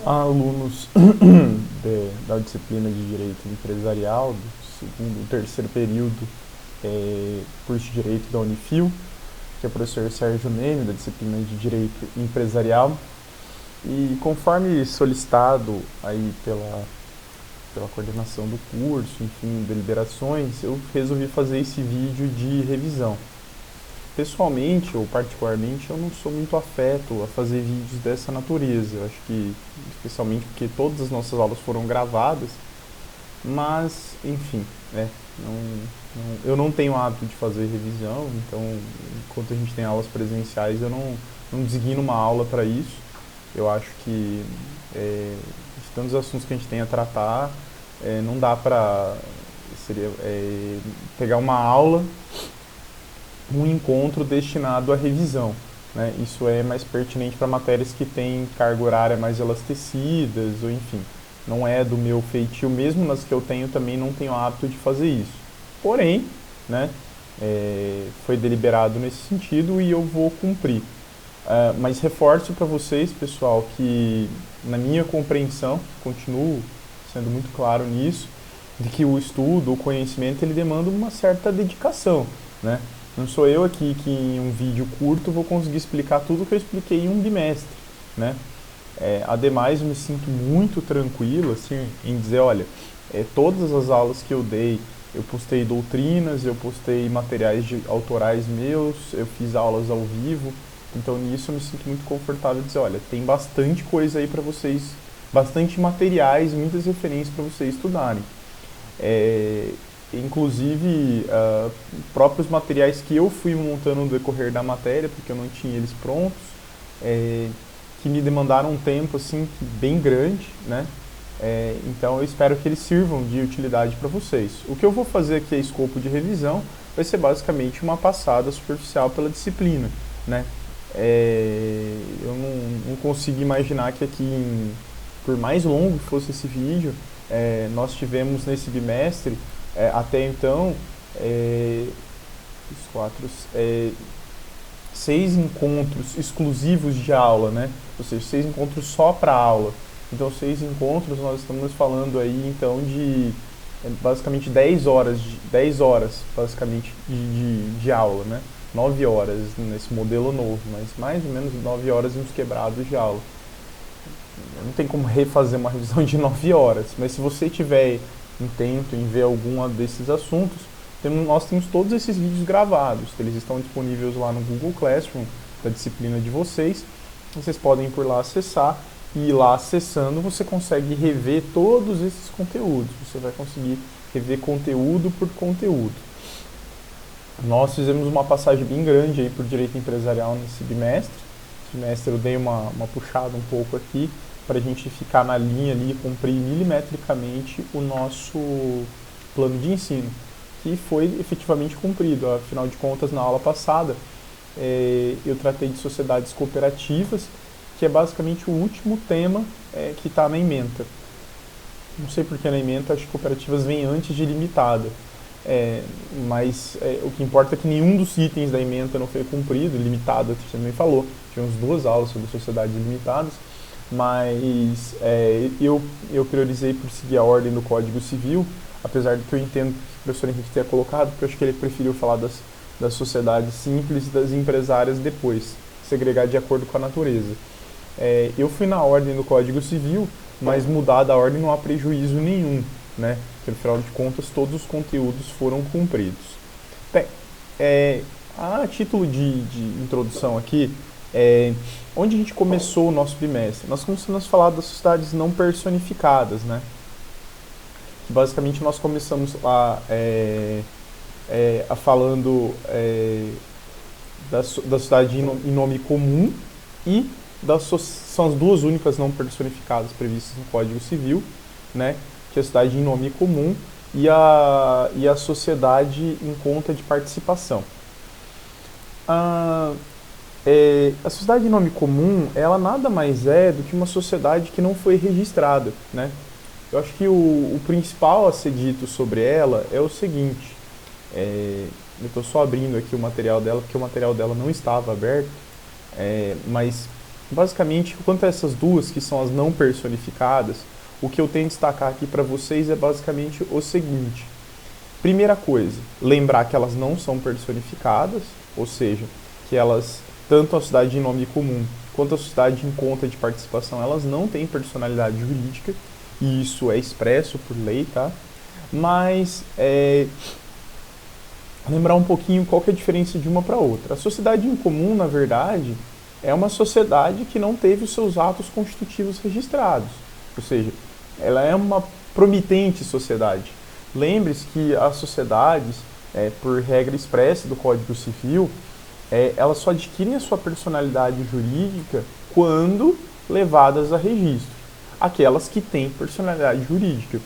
alunos da disciplina de Direito Empresarial, do segundo e terceiro período, curso de Direito da Unifil, que é o professor Sérgio Neme, da disciplina de Direito Empresarial. E conforme solicitado aí pela coordenação do curso, enfim, deliberações, eu resolvi fazer esse vídeo de revisão. Pessoalmente, ou particularmente, eu não sou muito afeto a fazer vídeos dessa natureza. Eu acho que, especialmente porque todas as nossas aulas foram gravadas, mas, enfim, eu não tenho hábito de fazer revisão, então, enquanto a gente tem aulas presenciais, eu não designo uma aula para isso. Eu acho que, de tantos assuntos que a gente tem a tratar, não dá para pegar uma aula, um encontro destinado à revisão. Né? Isso é mais pertinente para matérias que têm carga horária mais elastecidas, ou enfim, não é do meu feitio, mesmo nas que eu tenho também não tenho hábito de fazer isso. Porém, né, foi deliberado nesse sentido e eu vou cumprir. Mas reforço para vocês, pessoal, que na minha compreensão, continuo sendo muito claro nisso, de que o estudo, o conhecimento, ele demanda uma certa dedicação, né? Não sou eu aqui que em um vídeo curto vou conseguir explicar tudo que eu expliquei em um bimestre, né? Ademais, eu me sinto muito tranquilo assim, em dizer, olha, todas as aulas que eu dei, eu postei doutrinas, eu postei materiais autorais meus, eu fiz aulas ao vivo, então nisso eu me sinto muito confortável em dizer, olha, tem bastante coisa aí para vocês, bastante materiais, muitas referências para vocês estudarem. Inclusive próprios materiais que eu fui montando no decorrer da matéria, porque eu não tinha eles prontos, que me demandaram um tempo assim bem grande, né? Então eu espero que eles sirvam de utilidade para vocês. O que eu vou fazer aqui a escopo de revisão vai ser basicamente uma passada superficial pela disciplina, né? Eu não consigo imaginar que aqui, por mais longo que fosse esse vídeo, nós tivemos nesse bimestre, até então, os quatro, 6 encontros exclusivos de aula, né? Ou seja, 6 encontros só para aula. Então, 6 encontros, nós estamos falando aí, então, de basicamente 10 horas, basicamente, de aula, né? 9 horas nesse modelo novo, mas mais ou menos 9 horas nos quebrados de aula. Não tem como refazer uma revisão de 9 horas, mas se você tiver intento em ver algum desses assuntos, nós temos todos esses vídeos gravados, eles estão disponíveis lá no Google Classroom, da disciplina de vocês, vocês podem por lá acessar, e lá acessando você consegue rever todos esses conteúdos, você vai conseguir rever conteúdo por conteúdo. Nós fizemos uma passagem bem grande aí por Direito Empresarial nesse bimestre. Esse bimestre eu dei uma puxada um pouco aqui, para a gente ficar na linha ali e cumprir milimetricamente o nosso plano de ensino, que foi efetivamente cumprido. Afinal de contas, na aula passada, eu tratei de sociedades cooperativas, que é basicamente o último tema que está na ementa. Não sei porque na ementa as cooperativas vêm antes de limitada, mas o que importa é que nenhum dos itens da ementa não foi cumprido. Limitada, você também falou, tivemos 2 aulas sobre sociedades limitadas, mas eu priorizei por seguir a ordem do Código Civil, apesar de que eu entendo que o professor Henrique tenha colocado, porque eu acho que ele preferiu falar das sociedades simples e das empresárias depois, segregar de acordo com a natureza. Eu fui na ordem do Código Civil, mas mudar da ordem não há prejuízo nenhum, né? Porque, no final de contas, todos os conteúdos foram cumpridos. Bem, a título de introdução aqui, onde a gente começou o nosso bimestre? Nós começamos a falar das sociedades não personificadas, né? Basicamente, nós começamos lá falando da sociedade em nome comum e são as duas únicas não personificadas previstas no Código Civil, né? Que é a sociedade em nome comum e a sociedade em conta de participação. A sociedade em nome comum, ela nada mais é do que uma sociedade que não foi registrada, né? Eu acho que o principal a ser dito sobre ela é o seguinte, eu estou só abrindo aqui o material dela, porque o material dela não estava aberto, mas Basicamente, quanto a essas duas, que são as não personificadas, o que eu tenho que destacar aqui para vocês é basicamente o seguinte. Primeira coisa, lembrar que elas não são personificadas, ou seja, que elas, tanto a sociedade em nome comum quanto a sociedade em conta de participação, elas não têm personalidade jurídica, e isso é expresso por lei, tá? Mas lembrar um pouquinho qual que é a diferença de uma para outra. A sociedade em comum, na verdade, é uma sociedade que não teve os seus atos constitutivos registrados, ou seja, ela é uma promitente sociedade. Lembre-se que as sociedades, por regra expressa do Código Civil, elas só adquirem a sua personalidade jurídica quando levadas a registro. Aquelas que têm personalidade jurídica.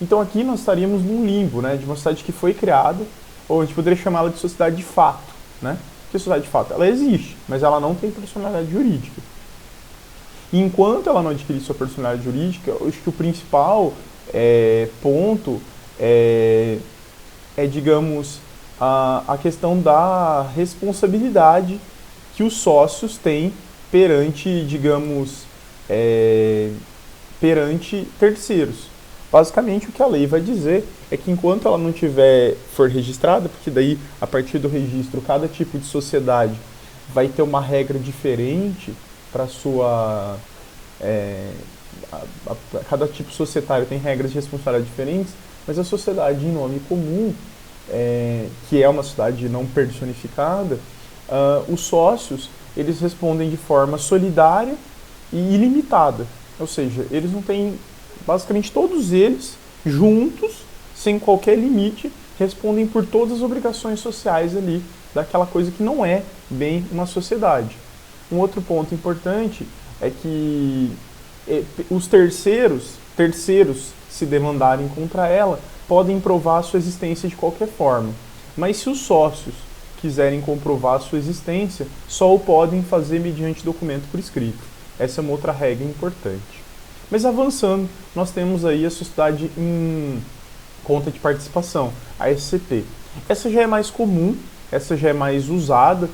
Então aqui nós estaríamos num limbo, né, de uma sociedade que foi criada, ou a gente poderia chamá-la de sociedade de fato, né? Porque a sociedade de fato, ela existe, mas ela não tem personalidade jurídica. E enquanto ela não adquirir sua personalidade jurídica, eu acho que o principal ponto digamos, a questão da responsabilidade que os sócios têm perante, digamos, perante terceiros. Basicamente, o que a lei vai dizer é que enquanto ela não for registrada, porque daí, a partir do registro, cada tipo de sociedade vai ter uma regra diferente para sua... cada tipo societário tem regras de responsabilidade diferentes, mas a sociedade em nome comum, que é uma sociedade não personificada, os sócios, eles respondem de forma solidária e ilimitada. Ou seja, eles não têm, basicamente todos eles, juntos, sem qualquer limite, respondem por todas as obrigações sociais ali, daquela coisa que não é bem uma sociedade. Um outro ponto importante é que os terceiros, se demandarem contra ela, podem provar a sua existência de qualquer forma. Mas se os sócios quiserem comprovar a sua existência, só o podem fazer mediante documento por escrito. Essa é uma outra regra importante. Mas avançando, nós temos aí a sociedade em conta de participação, a SCP. Essa já é mais comum, essa já é mais usada,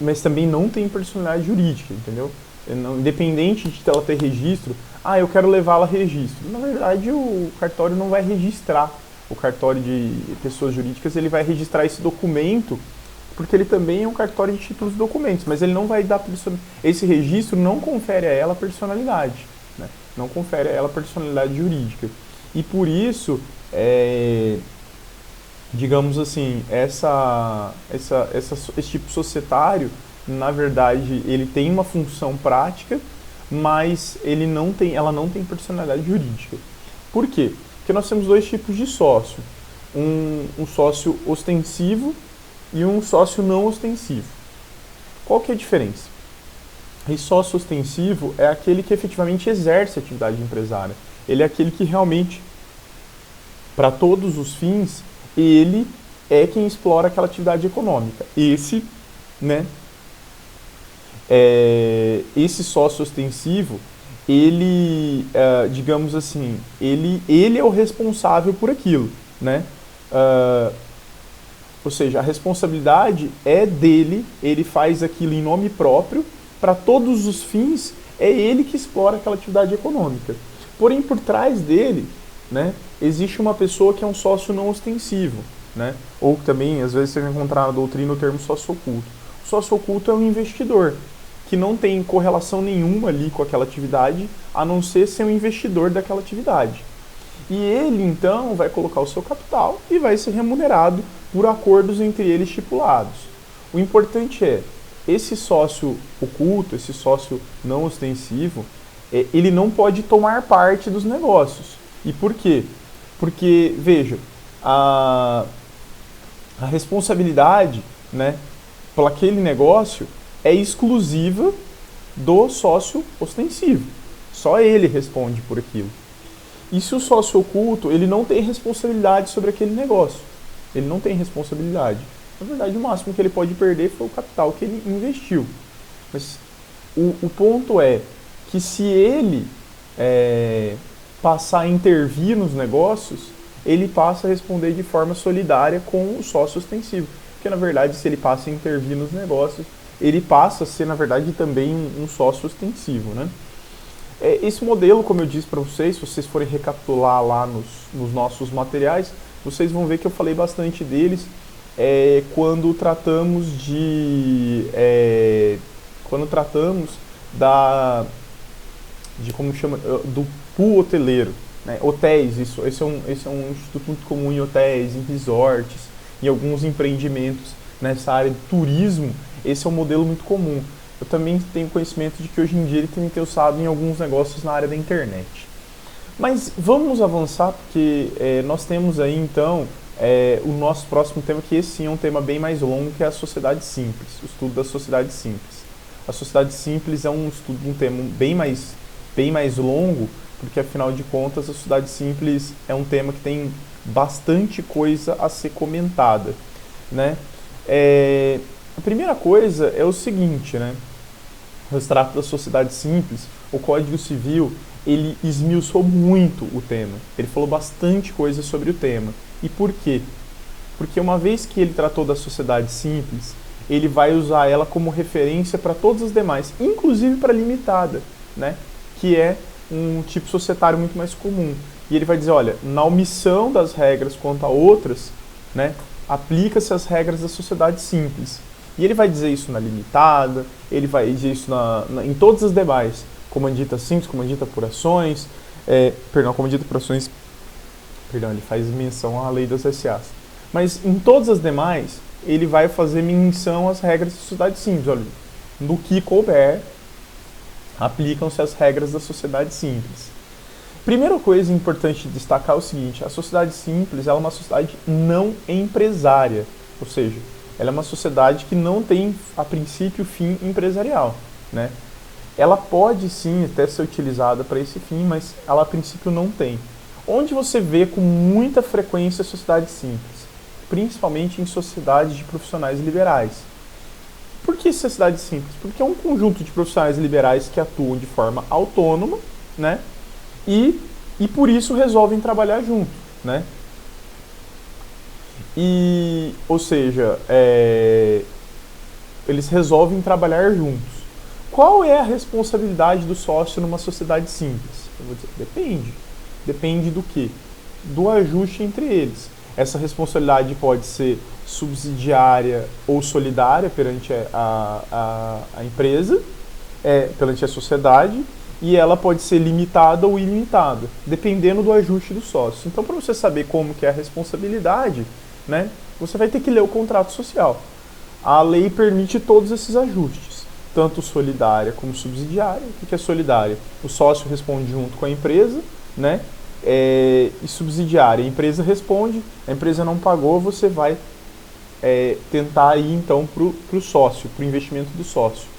mas também não tem personalidade jurídica, entendeu? Independente de ela ter registro, eu quero levá-la a registro. Na verdade, o cartório não vai registrar. O cartório de pessoas jurídicas, ele vai registrar esse documento, porque ele também é um cartório de títulos e documentos, mas ele não vai dar... Esse registro não confere a ela personalidade, né? Não confere a ela personalidade jurídica. E por isso, digamos assim, esse tipo societário, na verdade, ele tem uma função prática, mas ela não tem personalidade jurídica. Por quê? Porque nós temos dois tipos de sócio. Um sócio ostensivo e um sócio não ostensivo. Qual que é a diferença? Esse sócio ostensivo é aquele que efetivamente exerce a atividade empresária. Ele é aquele que realmente, para todos os fins, ele é quem explora aquela atividade econômica. Esse sócio ostensivo, ele, digamos assim, ele é o responsável por aquilo, né? Ou seja, a responsabilidade é dele, ele faz aquilo em nome próprio, para todos os fins, é ele que explora aquela atividade econômica. Porém, por trás dele, né, existe uma pessoa que é um sócio não ostensivo, né? Ou também, às vezes, você vai encontrar na doutrina o termo sócio oculto. O sócio oculto é um investidor, que não tem correlação nenhuma ali com aquela atividade, a não ser um investidor daquela atividade. E ele, então, vai colocar o seu capital e vai ser remunerado por acordos entre eles estipulados. O importante é, esse sócio oculto, esse sócio não ostensivo, ele não pode tomar parte dos negócios. E por quê? Porque, veja, a responsabilidade, né, por aquele negócio é exclusiva do sócio ostensivo. Só ele responde por aquilo. E se o sócio oculto, ele não tem responsabilidade sobre aquele negócio. Ele não tem responsabilidade. Na verdade, o máximo que ele pode perder foi o capital que ele investiu. Mas o ponto é que se ele passar a intervir nos negócios, ele passa a responder de forma solidária com o sócio ostensivo. Porque, na verdade, se ele passa a intervir nos negócios, ele passa a ser, na verdade, também um sócio ostensivo, né? Esse modelo, como eu disse para vocês, se vocês forem recapitular lá nos nossos materiais, vocês vão ver que eu falei bastante deles quando tratamos de como chama, do pool hoteleiro, né? Hotéis, esse é um instituto muito comum em hotéis, em resorts, em alguns empreendimentos nessa área de turismo. Esse é um modelo muito comum. Eu também tenho conhecimento de que hoje em dia ele tem que ser usado em alguns negócios na área da internet. Mas vamos avançar, porque nós temos aí então o nosso próximo tema, que esse sim é um tema bem mais longo, que é a sociedade simples, o estudo da sociedade simples. A sociedade simples é um estudo de um tema bem mais longo, porque afinal de contas a sociedade simples é um tema que tem bastante coisa a ser comentada, né? A primeira coisa é o seguinte, né? No extrato da sociedade simples, o Código Civil, ele esmiuçou muito o tema. Ele falou bastante coisa sobre o tema. E por quê? Porque uma vez que ele tratou da sociedade simples, ele vai usar ela como referência para todas as demais, inclusive para a limitada, né? Que é um tipo societário muito mais comum. E ele vai dizer, olha, na omissão das regras quanto a outras, né, aplica-se as regras da sociedade simples. E ele vai dizer isso na limitada, ele vai dizer isso em todas as demais, comandita simples, comandita por ações, comandita por ações, ele faz menção à lei das SAs. Mas em todas as demais, ele vai fazer menção às regras da sociedade simples. Olha, no que couber, aplicam-se as regras da sociedade simples. Primeira coisa importante de destacar é o seguinte: a sociedade simples ela é uma sociedade não empresária, ou seja, ela é uma sociedade que não tem, a princípio, fim empresarial, né? Ela pode sim até ser utilizada para esse fim, mas ela a princípio não tem. Onde você vê com muita frequência a sociedade simples? Principalmente em sociedades de profissionais liberais. Por que sociedade simples? Porque é um conjunto de profissionais liberais que atuam de forma autônoma, né? E por isso resolvem trabalhar junto, né? Ou seja, eles resolvem trabalhar juntos. Qual é a responsabilidade do sócio numa sociedade simples? Eu vou dizer, depende. Depende do quê? Do ajuste entre eles. Essa responsabilidade pode ser subsidiária ou solidária perante a empresa, perante a sociedade, e ela pode ser limitada ou ilimitada, dependendo do ajuste do sócio. Então, para você saber como que é a responsabilidade, né, você vai ter que ler o contrato social. A lei permite todos esses ajustes, tanto solidária como subsidiária. O que é solidária? O sócio responde junto com a empresa, né? E subsidiária, a empresa responde, a empresa não pagou, você vai tentar ir então para o sócio, para o investimento do sócio.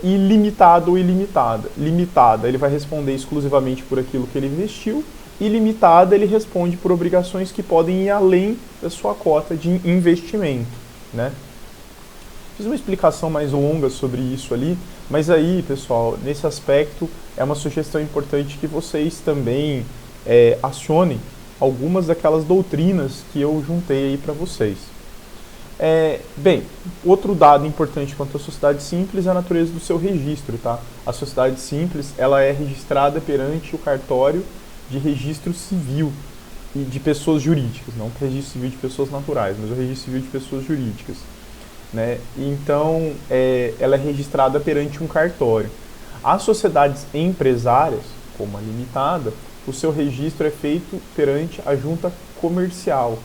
Ilimitada ou ilimitada. Limitada, ele vai responder exclusivamente por aquilo que ele investiu. Ilimitada, ele responde por obrigações que podem ir além da sua cota de investimento, né? Fiz uma explicação mais longa sobre isso ali, mas aí, pessoal, nesse aspecto, é uma sugestão importante que vocês também acionem algumas daquelas doutrinas que eu juntei aí para vocês. Bem, outro dado importante quanto à sociedade simples é a natureza do seu registro, tá? A sociedade simples, ela é registrada perante o cartório de registro civil e de pessoas jurídicas, não o registro civil de pessoas naturais, mas o registro civil de pessoas jurídicas, né? Então, ela é registrada perante um cartório. As sociedades empresárias, como a limitada, o seu registro é feito perante a junta comercial,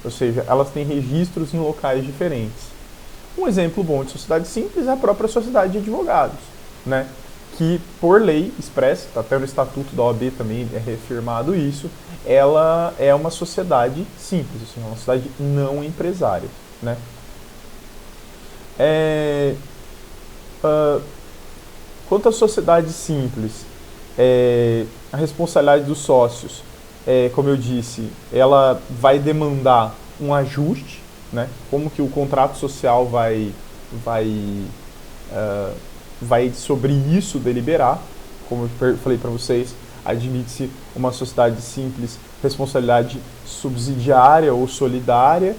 ou seja, elas têm registros em locais diferentes. Um exemplo bom de sociedade simples é a própria sociedade de advogados, né? Que por lei expressa, até no estatuto da OAB também é reafirmado isso, ela é uma sociedade simples, assim, uma sociedade não empresária, né? Quanto à sociedade simples, a responsabilidade dos sócios, como eu disse, ela vai demandar um ajuste, né? Como que o contrato social vai sobre isso deliberar. Como eu falei para vocês, admite-se uma sociedade simples, responsabilidade subsidiária ou solidária,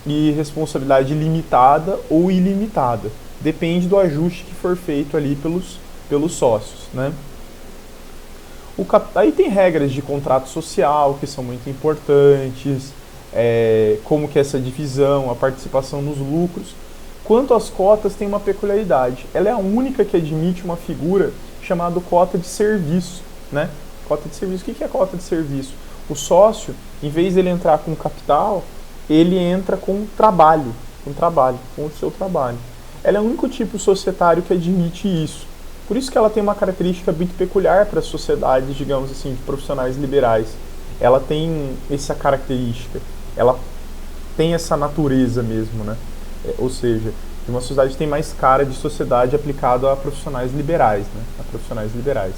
e responsabilidade limitada ou ilimitada. Depende do ajuste que for feito ali pelos sócios, né? Aí tem regras de contrato social que são muito importantes, como que é essa divisão, a participação nos lucros. Quanto às cotas, tem uma peculiaridade. Ela é a única que admite uma figura chamada cota de serviço, né? Cota de serviço. O que é cota de serviço? O sócio, em vez de ele entrar com capital, ele entra com trabalho, com o seu trabalho. Ela é o único tipo societário que admite isso. Por isso que ela tem uma característica muito peculiar para as sociedades, digamos assim, de profissionais liberais. Ela tem essa característica, ela tem essa natureza mesmo, né? Ou seja, uma sociedade tem mais cara de sociedade aplicada a profissionais liberais, né? A profissionais liberais.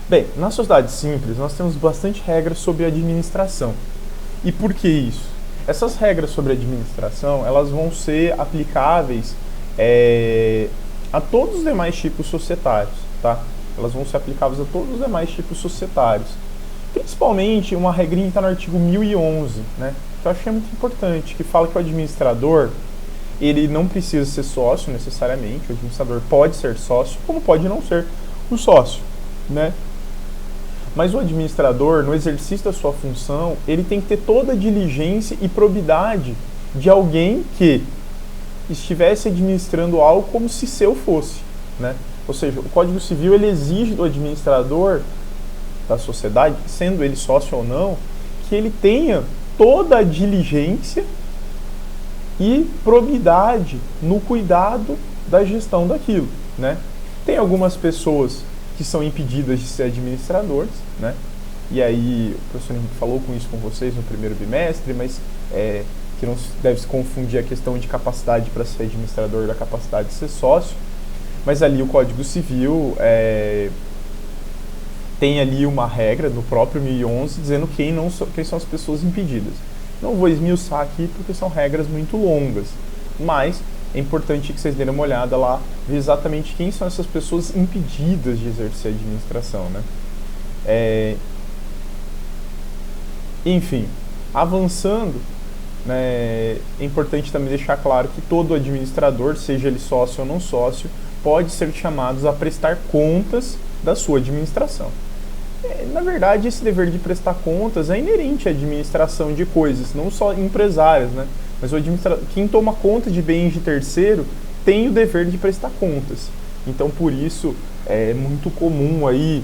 Bem, na sociedade simples, nós temos bastante regras sobre administração. E por que isso? Essas regras sobre administração, elas vão ser aplicáveis a todos os demais tipos societários, tá? Elas vão ser aplicáveis a todos os demais tipos societários. Principalmente uma regrinha que está no artigo 1011, né? Que eu achei muito importante, que fala que o administrador, ele não precisa ser sócio necessariamente, o administrador pode ser sócio, como pode não ser um sócio, né? Mas o administrador, no exercício da sua função, ele tem que ter toda a diligência e probidade de alguém que estivesse administrando algo como se seu fosse, né? Ou seja, o Código Civil ele exige do administrador da sociedade, sendo ele sócio ou não, que ele tenha toda a diligência e probidade no cuidado da gestão daquilo, né? Tem algumas pessoas que são impedidas de ser administradores, né? E aí, o professor Henrique falou com isso com vocês no primeiro bimestre, mas que não deve se confundir a questão de capacidade para ser administrador da capacidade de ser sócio, mas ali o Código Civil tem ali uma regra no próprio 1011 dizendo quem são as pessoas impedidas. Não vou esmiuçar aqui porque são regras muito longas, mas é importante que vocês deem uma olhada lá, ver exatamente quem são essas pessoas impedidas de exercer a administração, né? Enfim, avançando, é importante também deixar claro que todo administrador, seja ele sócio ou não sócio, pode ser chamado a prestar contas da sua administração. Na verdade, esse dever de prestar contas é inerente à administração de coisas, não só empresárias, né? Mas quem toma conta de bens de terceiro tem o dever de prestar contas. Então, por isso, é muito comum aí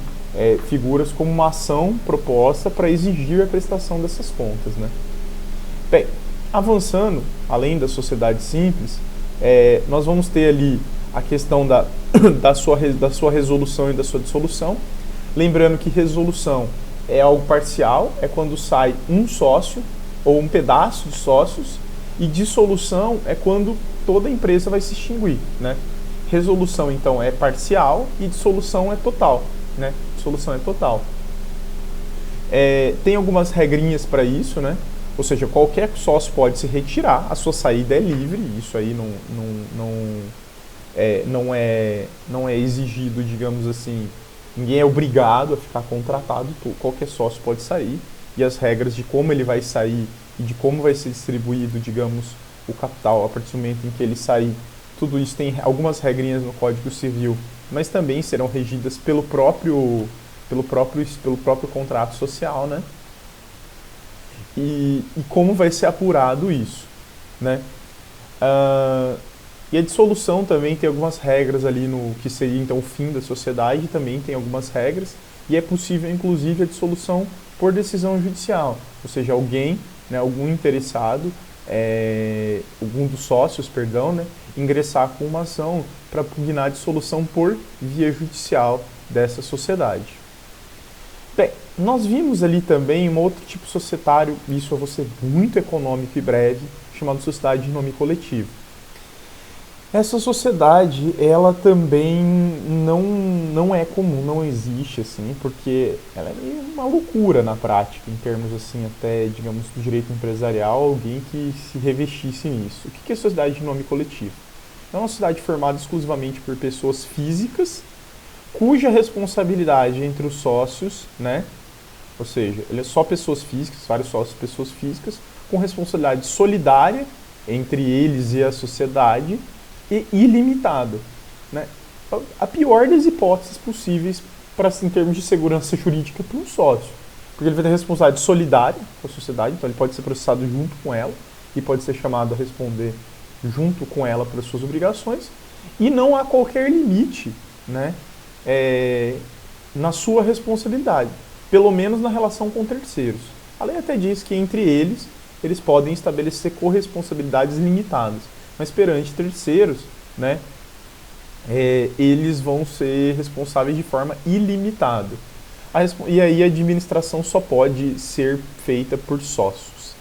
figuras como uma ação proposta para exigir a prestação dessas contas, né? Bem, avançando, além da sociedade simples, nós vamos ter ali a questão da sua resolução e da sua dissolução. Lembrando que resolução é algo parcial, é quando sai um sócio ou um pedaço de sócios, e dissolução é quando toda a empresa vai se extinguir, né? Resolução, então, é parcial e dissolução é total, né? Dissolução é total. Tem algumas regrinhas para isso, né? Ou seja, qualquer sócio pode se retirar, a sua saída é livre, isso aí não é exigido, digamos assim, ninguém é obrigado a ficar contratado, qualquer sócio pode sair, e as regras de como ele vai sair e de como vai ser distribuído, digamos, o capital a partir do momento em que ele sair, tudo isso tem algumas regrinhas no Código Civil, mas também serão regidas pelo próprio contrato social, né? E como vai ser apurado isso, né? E a dissolução também tem algumas regras ali no que seria então o fim da sociedade, também tem algumas regras, e é possível inclusive a dissolução por decisão judicial, ou seja, alguém, né, algum interessado, algum dos sócios, perdão, né, ingressar com uma ação para pugnar a dissolução por via judicial dessa sociedade. Bem, nós vimos ali também um outro tipo societário, isso eu vou ser muito econômico e breve, chamado sociedade de nome coletivo. Essa sociedade, ela também não é comum, não existe, assim, porque ela é meio uma loucura na prática, em termos, assim, até, digamos, do direito empresarial, alguém que se revestisse nisso. O que é sociedade de nome coletivo? É uma sociedade formada exclusivamente por pessoas físicas, cuja responsabilidade entre os sócios, né, ou seja, ele é só pessoas físicas, vários sócios pessoas físicas, com responsabilidade solidária entre eles e a sociedade e ilimitada, né? A pior das hipóteses possíveis em termos de segurança jurídica para um sócio. Porque ele vai ter responsabilidade solidária com a sociedade, então ele pode ser processado junto com ela e pode ser chamado a responder junto com ela pelas suas obrigações, e não há qualquer limite, né, na sua responsabilidade, pelo menos na relação com terceiros. A lei até diz que entre eles podem estabelecer corresponsabilidades limitadas, mas perante terceiros, né, eles vão ser responsáveis de forma ilimitada. E aí a administração só pode ser feita por sócios.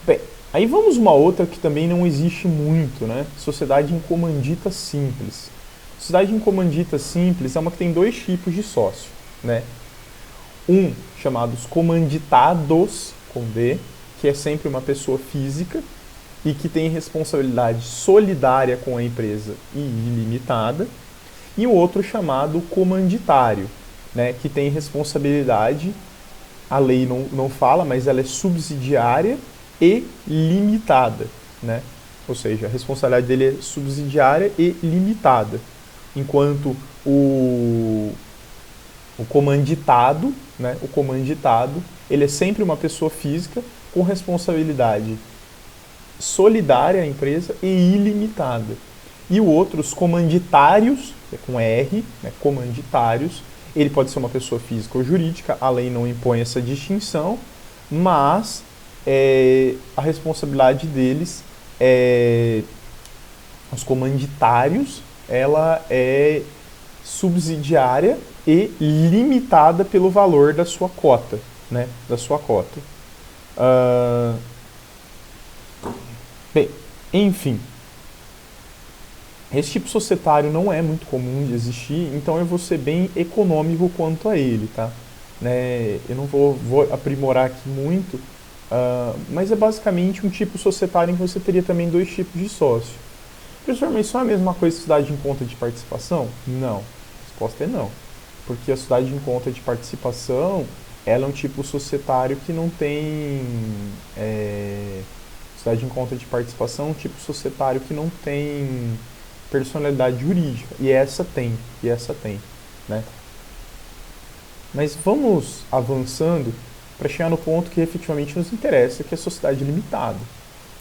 Bem, aí vamos uma outra que também não existe muito, né? Sociedade em comandita simples. Sociedade em comandita simples é uma que tem dois tipos de sócio, né? Um, chamados comanditados, com D, que é sempre uma pessoa física e que tem responsabilidade solidária com a empresa e ilimitada. E o outro chamado comanditário, né, que tem responsabilidade, a lei não fala, mas ela é subsidiária e limitada, né? Ou seja, a responsabilidade dele é subsidiária e limitada, enquanto o comanditado, né, ele é sempre uma pessoa física com responsabilidade solidária à empresa e ilimitada. E o outro, os comanditários, é com R, né, comanditários, ele pode ser uma pessoa física ou jurídica, a lei não impõe essa distinção, mas a responsabilidade deles, os comanditários, ela é subsidiária e limitada pelo valor da sua cota, né? Da sua cota. Bem, enfim. Esse tipo societário não é muito comum de existir, então eu vou ser bem econômico quanto a ele, tá? Né? Eu não vou aprimorar aqui muito, mas é basicamente um tipo societário em que você teria também dois tipos de sócio. Professor, mas isso é a mesma coisa que sociedade em conta de participação? Não. A resposta é não. Porque a sociedade em conta de participação, ela é um tipo societário que não tem... sociedade em conta de participação é um tipo societário que não tem personalidade jurídica. E essa tem, né? Mas vamos avançando para chegar no ponto que efetivamente nos interessa, que é a sociedade limitada.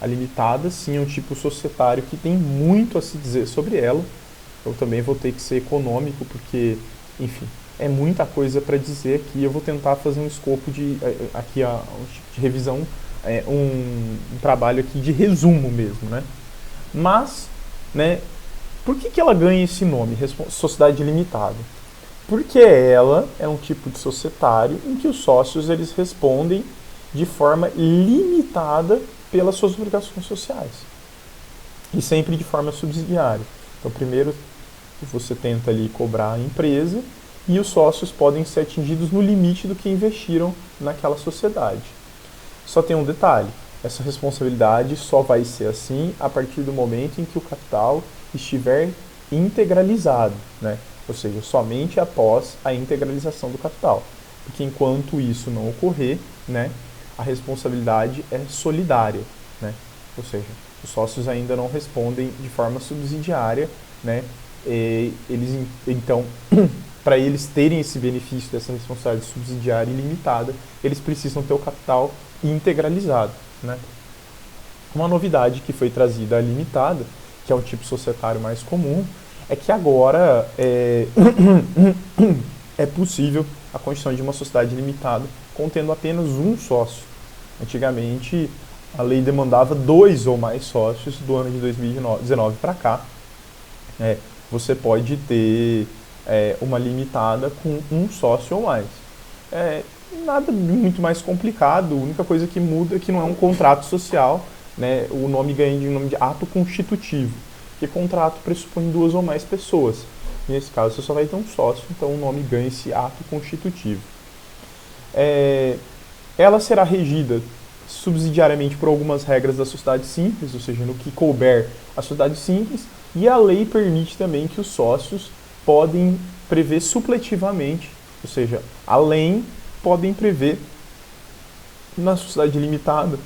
A limitada, sim, é um tipo societário que tem muito a se dizer sobre ela. Eu também vou ter que ser econômico, porque, enfim, é muita coisa para dizer aqui. Eu vou tentar fazer um escopo de revisão, um trabalho aqui de resumo mesmo, né? Mas, né, por que ela ganha esse nome, sociedade limitada? Porque ela é um tipo de societário em que os sócios eles respondem de forma limitada pelas suas obrigações sociais e sempre de forma subsidiária. Então, primeiro você tenta ali cobrar a empresa e os sócios podem ser atingidos no limite do que investiram naquela sociedade. Só tem um detalhe: essa responsabilidade só vai ser assim a partir do momento em que o capital estiver integralizado, né? Ou seja, somente após a integralização do capital. Porque enquanto isso não ocorrer, né, a responsabilidade é solidária, né? Ou seja, os sócios ainda não respondem de forma subsidiária, né? Então, para eles terem esse benefício dessa responsabilidade subsidiária ilimitada, eles precisam ter o capital integralizado, né? Uma novidade que foi trazida à limitada, que é o tipo societário mais comum, é que agora é possível a constituição de uma sociedade limitada contendo apenas um sócio. Antigamente, a lei demandava 2 ou mais sócios. Do ano de 2019 para cá, você pode ter uma limitada com um sócio ou mais. Nada muito mais complicado, a única coisa que muda é que não é um contrato social, né? O nome ganha de nome de ato constitutivo, porque contrato pressupõe 2 ou mais pessoas. Nesse caso, você só vai ter um sócio, então o nome ganha esse ato constitutivo. Ela será regida subsidiariamente por algumas regras da sociedade simples, ou seja, no que couber a sociedade simples, e a lei permite também que os sócios podem prever supletivamente, ou seja, além, podem prever na sociedade limitada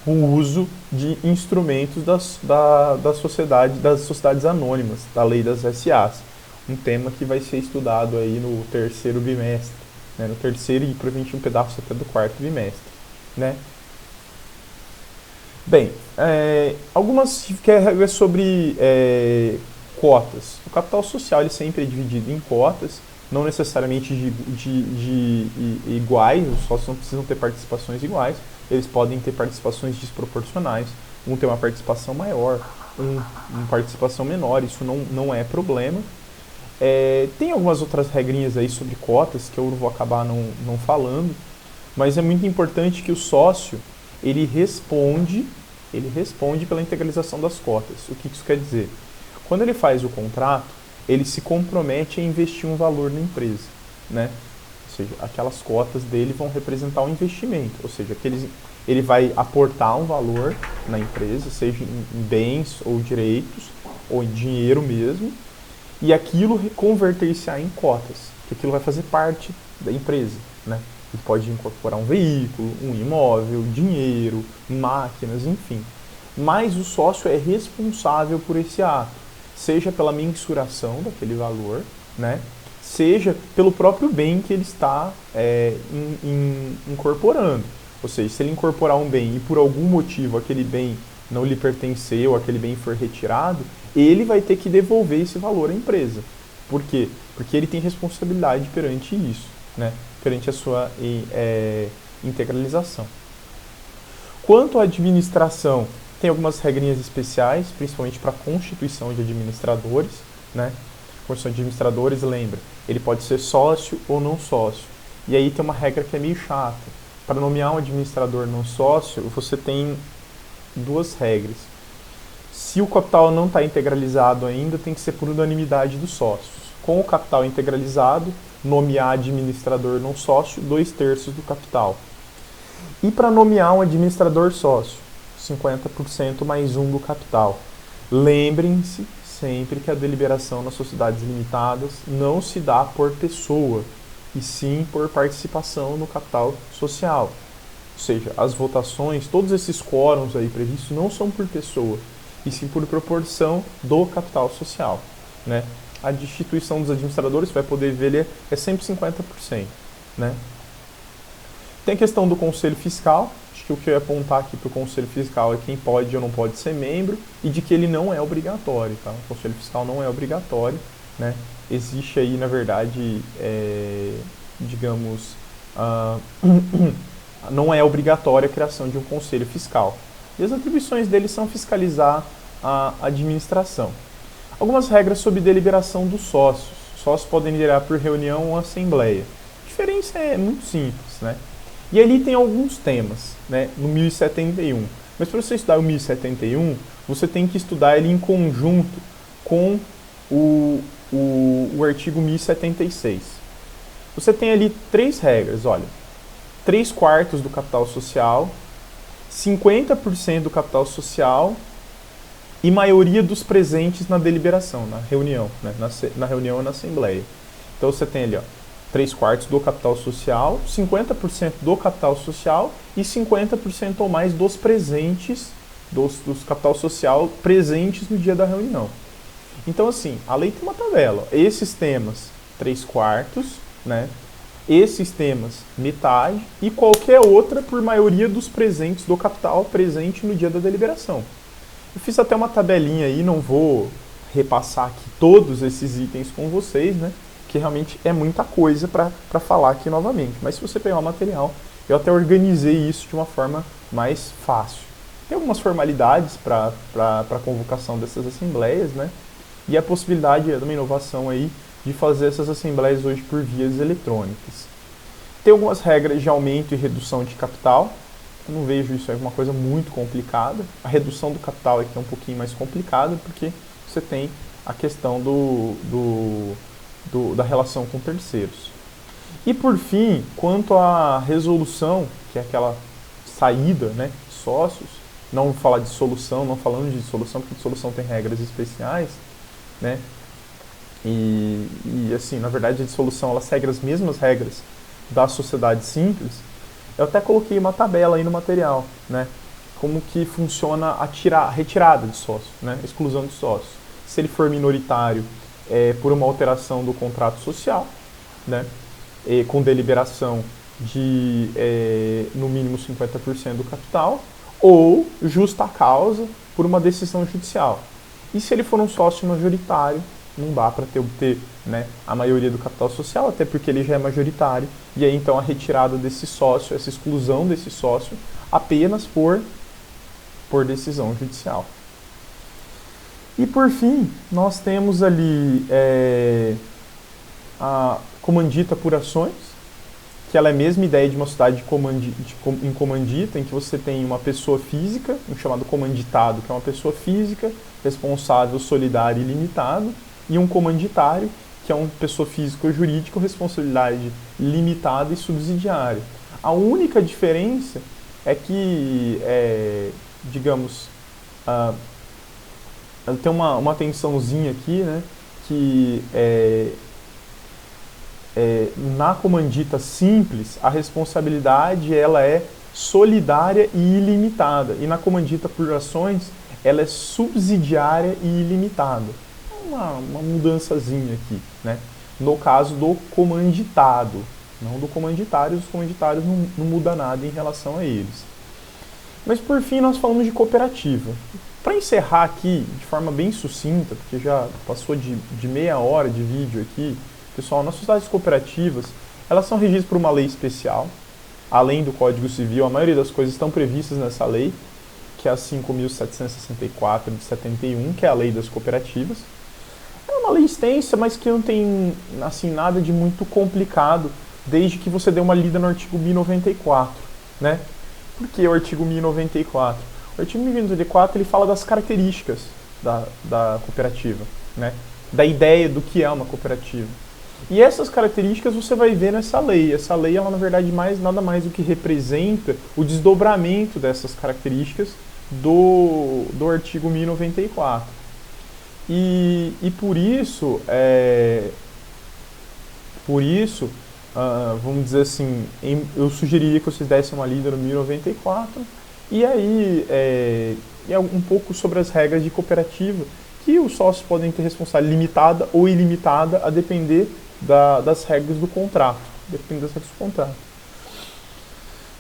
o uso de instrumentos das sociedades anônimas, da lei das SAs. Um tema que vai ser estudado aí no terceiro bimestre, né? No terceiro e provavelmente um pedaço até do quarto bimestre, né? Bem, algumas regras sobre cotas. O capital social ele sempre é dividido em cotas, não necessariamente de iguais, os sócios não precisam ter participações iguais, eles podem ter participações desproporcionais, um ter uma participação maior, uma participação menor, isso não é problema. Tem algumas outras regrinhas aí sobre cotas que eu vou acabar não falando, mas é muito importante que o sócio ele responde pela integralização das cotas. O que isso quer dizer? Quando ele faz o contrato, ele se compromete a investir um valor na empresa, né? Ou seja, aquelas cotas dele vão representar um investimento, ou seja, que ele vai aportar um valor na empresa, seja em bens ou direitos, ou em dinheiro mesmo, e aquilo converter-se-á em cotas, que aquilo vai fazer parte da empresa, né? Ele pode incorporar um veículo, um imóvel, dinheiro, máquinas, enfim. Mas o sócio é responsável por esse ato, seja pela mensuração daquele valor, né? Seja pelo próprio bem que ele está incorporando. Ou seja, se ele incorporar um bem e por algum motivo aquele bem não lhe pertenceu, aquele bem for retirado, ele vai ter que devolver esse valor à empresa. Por quê? Porque ele tem responsabilidade perante isso, né? Perante a sua integralização. Quanto à administração, tem algumas regrinhas especiais, principalmente para a constituição de administradores, né? Constituição de administradores, lembra, ele pode ser sócio ou não sócio. E aí tem uma regra que é meio chata. Para nomear um administrador não sócio, você tem duas regras. Se o capital não está integralizado ainda, tem que ser por unanimidade dos sócios. Com o capital integralizado, nomear administrador não sócio, 2/3 do capital. E para nomear um administrador sócio, 50% mais 1 do capital. Lembrem-se sempre que a deliberação nas sociedades limitadas não se dá por pessoa, e sim por participação no capital social. Ou seja, as votações, todos esses quórums aí previstos não são por pessoa, e sim por proporção do capital social, né? A destituição dos administradores, você vai poder ver, ele é sempre 50%, né? Tem a questão do conselho fiscal. Acho que o que eu ia apontar aqui para o conselho fiscal é quem pode ou não pode ser membro e de que ele não é obrigatório, tá? O conselho fiscal não é obrigatório, né? Existe aí, na verdade, digamos, não é obrigatória a criação de um conselho fiscal. E as atribuições dele são fiscalizar a administração. Algumas regras sobre deliberação dos sócios. Os sócios podem deliberar por reunião ou assembleia. A diferença é muito simples, né? E ali tem alguns temas, né, no 1071. Mas para você estudar o 1071, você tem que estudar ele em conjunto com o artigo 1076. Você tem ali 3 regras, olha. 3/4 do capital social, 50% do capital social e maioria dos presentes na deliberação, na reunião, né, na reunião ou na assembleia. Então você tem ali, ó, 3/4 do capital social, 50% do capital social e 50% ou mais dos presentes, dos capital social presentes no dia da reunião. Então, assim, a lei tem uma tabela. Esses temas, 3/4, né? Esses temas, metade, e qualquer outra por maioria dos presentes do capital presente no dia da deliberação. Eu fiz até uma tabelinha aí, não vou repassar aqui todos esses itens com vocês, né? Que realmente é muita coisa para falar aqui novamente. Mas se você pegar o material, eu até organizei isso de uma forma mais fácil. Tem algumas formalidades para a convocação dessas assembleias, né? E a possibilidade de uma inovação aí de fazer essas assembleias hoje por vias eletrônicas. Tem algumas regras de aumento e redução de capital. Eu não vejo isso aí uma coisa muito complicada. A redução do capital aqui é um pouquinho mais complicada, porque você tem a questão da relação com terceiros. E por fim, quanto à resolução, que é aquela saída, né, de sócios, não vou falar de dissolução, não falando de dissolução, porque dissolução tem regras especiais, né? E assim, na verdade a dissolução ela segue as mesmas regras da sociedade simples. Eu até coloquei uma tabela aí no material, né? como que funciona a retirada de sócio, né? Exclusão de sócio. Se ele for minoritário, por uma alteração do contrato social, né? Com deliberação de no mínimo 50% do capital, ou justa causa por uma decisão judicial. E se ele for um sócio majoritário, não dá para obter, né, a maioria do capital social, até porque ele já é majoritário, e aí então a retirada desse sócio, essa exclusão desse sócio, apenas por decisão judicial. E por fim, nós temos ali a comandita por ações, que ela é a mesma ideia de uma sociedade em comandita, em que você tem uma pessoa física, um chamado comanditado, que é uma pessoa física, responsável, solidário e limitado, e um comanditário, que é uma pessoa física ou jurídica com responsabilidade limitada e subsidiária. A única diferença é que, digamos, ela tem uma tensãozinha aqui, né, que na comandita simples, a responsabilidade ela é solidária e ilimitada, e na comandita por ações, ela é subsidiária e ilimitada. Uma mudançazinha aqui, né? No caso do comanditado, não do comanditário, os comanditários não muda nada em relação a eles. Mas por fim nós falamos de cooperativa. Para encerrar aqui de forma bem sucinta, porque já passou de meia hora de vídeo aqui, pessoal, nas sociedades cooperativas, elas são regidas por uma lei especial, além do Código Civil, a maioria das coisas estão previstas nessa lei, que é a 5.764 de 71, que é a lei das cooperativas. É uma lei extensa, mas que não tem assim, nada de muito complicado, desde que você dê uma lida no artigo 1094, né? Por que o artigo 1094? O artigo 1094 ele fala das características da cooperativa, né? Da ideia do que é uma cooperativa. E essas características você vai ver nessa lei. Essa lei, ela na verdade nada mais do que representa o desdobramento dessas características do artigo 1094. E por isso, vamos dizer assim, eu sugeriria que vocês dessem uma lida no 1094 e aí um pouco sobre as regras de cooperativa, que os sócios podem ter responsabilidade limitada ou ilimitada a depender das regras do contrato.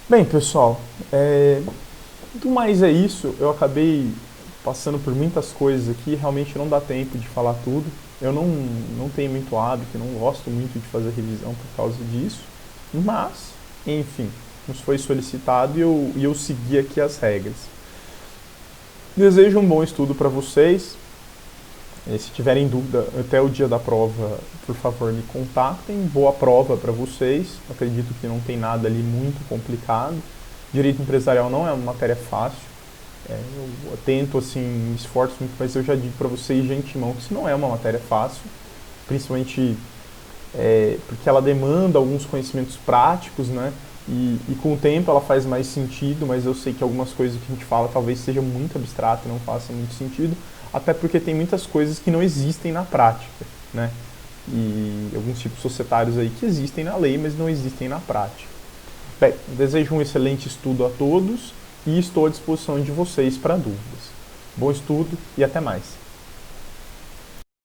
Bem, pessoal, do mais é isso. Eu acabei passando por muitas coisas aqui, realmente não dá tempo de falar tudo. Eu não tenho muito hábito, não gosto muito de fazer revisão por causa disso, mas, enfim, nos foi solicitado e eu segui aqui as regras. Desejo um bom estudo para vocês. Se tiverem dúvida até o dia da prova, por favor, me contactem. Boa prova para vocês. Acredito que não tem nada ali muito complicado. Direito empresarial não é uma matéria fácil. Eu tento, assim, me esforço muito, mas eu já digo para vocês de antemão que isso não é uma matéria fácil, principalmente porque ela demanda alguns conhecimentos práticos, né? E com o tempo ela faz mais sentido, mas eu sei que algumas coisas que a gente fala talvez seja muito abstrato e não faça muito sentido, até porque tem muitas coisas que não existem na prática, né? E alguns tipos societários aí que existem na lei, mas não existem na prática. Bem, desejo um excelente estudo a todos e estou à disposição de vocês para dúvidas. Bom estudo e até mais!